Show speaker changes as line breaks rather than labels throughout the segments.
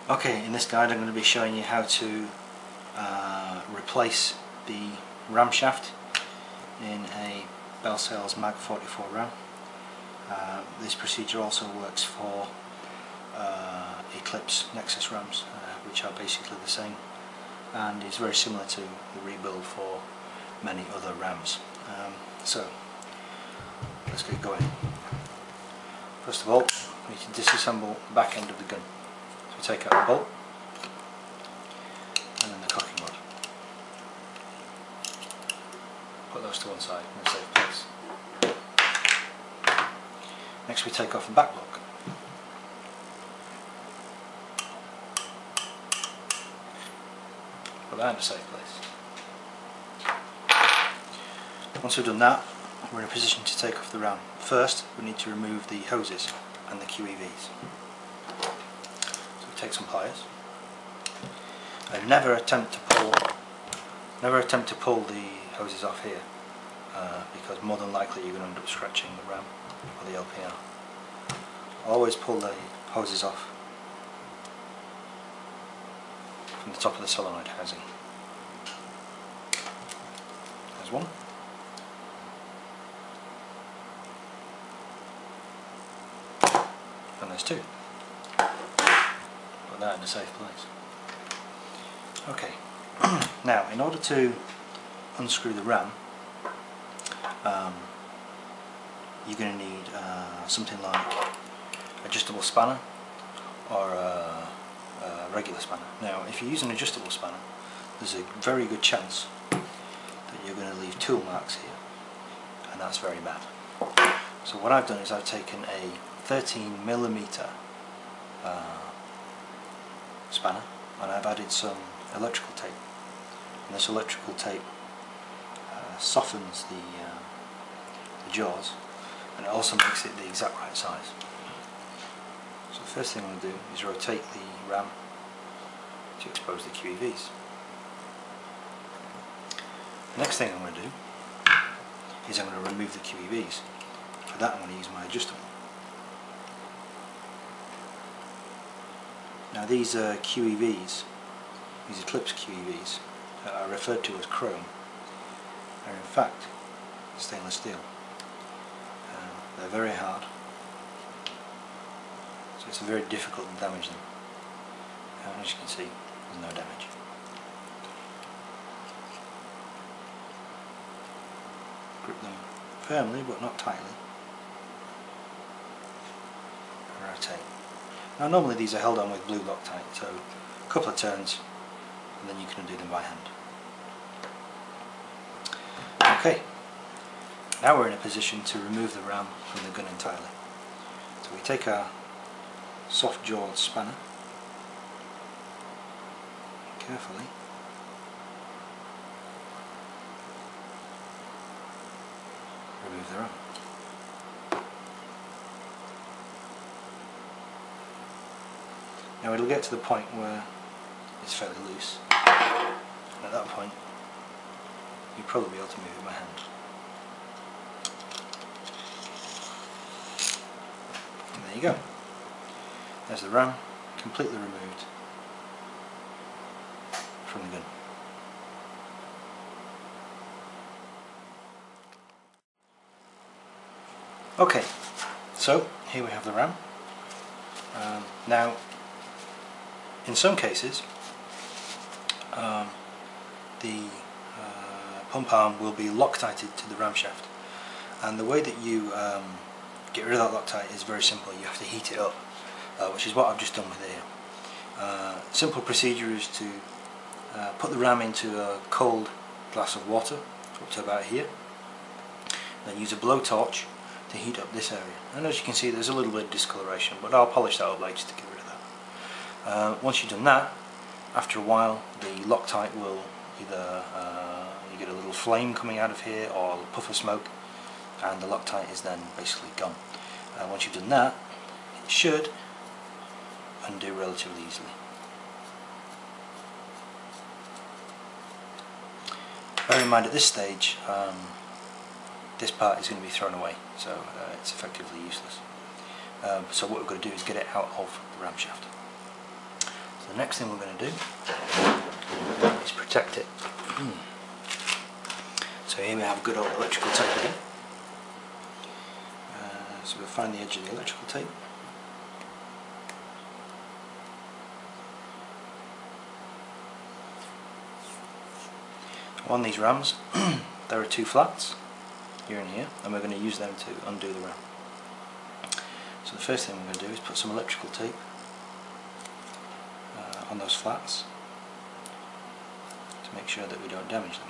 Okay, in this guide I'm going to be showing you how to replace the ram shaft in a Belsales Mag 44 ram. This procedure also works for Eclipse Nexus Rams, which are basically the same, and is very similar to the rebuild for many other rams. So let's get going. First of all, we need to disassemble the back end of the gun. So we take out the bolt and then the cocking rod. Put those to one side in a safe place. Next we take off the back lock. Put that in a safe place. Once we've done that, we're in a position to take off the ram. First we need to remove the hoses and the QEVs. So we take some pliers and never attempt to pull the hoses off here, because more than likely you're going to end up scratching the ram or the LPR. Always pull the hoses off from the top of the solenoid housing. There's one. And there's two. Put that in a safe place. Okay, now in order to unscrew the ram, you're going to need something like adjustable spanner or a regular spanner. Now if you use an adjustable spanner, there's a very good chance that you're going to leave tool marks here, and that's very bad. So what I've done is I've taken a 13mm spanner and I've added some electrical tape, and this electrical tape softens the jaws, and it also makes it the exact right size. So the first thing I'm going to do is rotate the ram to expose the QEVs. The next thing I'm going to do is I'm going to remove the QEVs. For that I'm going to use my adjustable. Now these QEVs, these Eclipse QEVs, are referred to as chrome, are in fact stainless steel. They're very hard, so it's very difficult to damage them. And as you can see, there's no damage. Grip them firmly but not tightly. And rotate. Now normally these are held on with blue Loctite, so a couple of turns and then you can undo them by hand. Okay, now we're in a position to remove the ram from the gun entirely. So we take our soft jawed spanner, carefully remove the ram. Now it'll get to the point where it's fairly loose, and at that point you'll probably be able to move it by hand. And there you go. There's the ram completely removed from the gun. Okay, so here we have the ram. Now in some cases the pump arm will be Loctited to the ram shaft, and the way that you get rid of that Loctite is very simple. You have to heat it up, which is what I've just done with here. Simple procedure is to put the ram into a cold glass of water up to about here, then use a blowtorch to heat up this area, and as you can see there's a little bit of discoloration, but I'll polish that up later to get rid of that. Once you've done that, after a while the Loctite will either you get a little flame coming out of here or a puff of smoke, and the Loctite is then basically gone. Once you've done that, it should undo relatively easily. Bear in mind at this stage this part is going to be thrown away, so it's effectively useless. So what we're going to do is get it out of the ram shaft. So the next thing we're going to do is protect it. So here we have good old electrical tape again. So we'll find the edge of the electrical tape. On these rams there are two flats, here and here, and we're going to use them to undo the ram. So the first thing we're going to do is put some electrical tape on those flats to make sure that we don't damage them.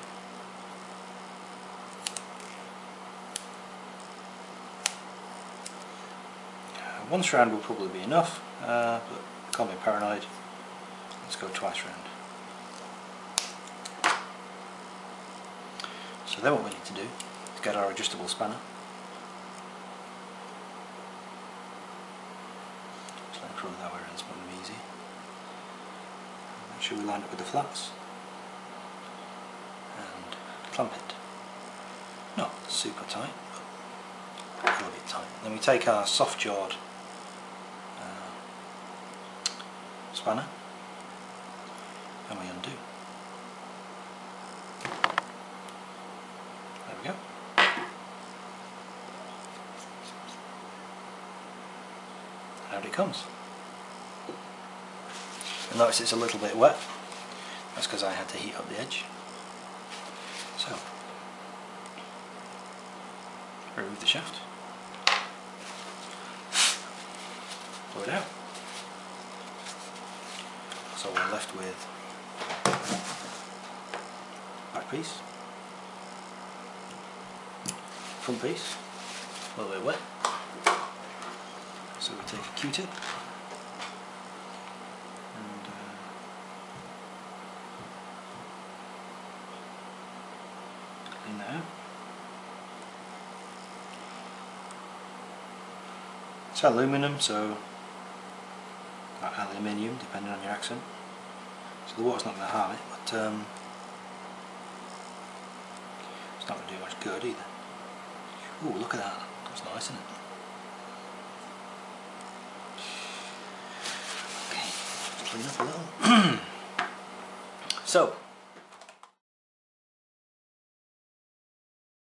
One strand will probably be enough, but can't be paranoid. Let's go twice round. So then what we need to do is get our adjustable spanner. Just let me throw that way around, it's going to be easy. Make sure we line it with the flats and clamp it. Not super tight, but a little bit tight. Then we take our soft jawed spanner and we undo. There we go. And out it comes. You'll notice it's a little bit wet. That's because I had to heat up the edge. So, remove the shaft. Pull it out. So we're left with back piece, front piece, a little bit wet. So we take a Q-tip and clean that out. It's aluminium, so aluminium, depending on your accent. So the water's not going to harm it, but it's not going to do much good either. Ooh, look at that. That's nice, isn't it? Okay, clean up a little. So,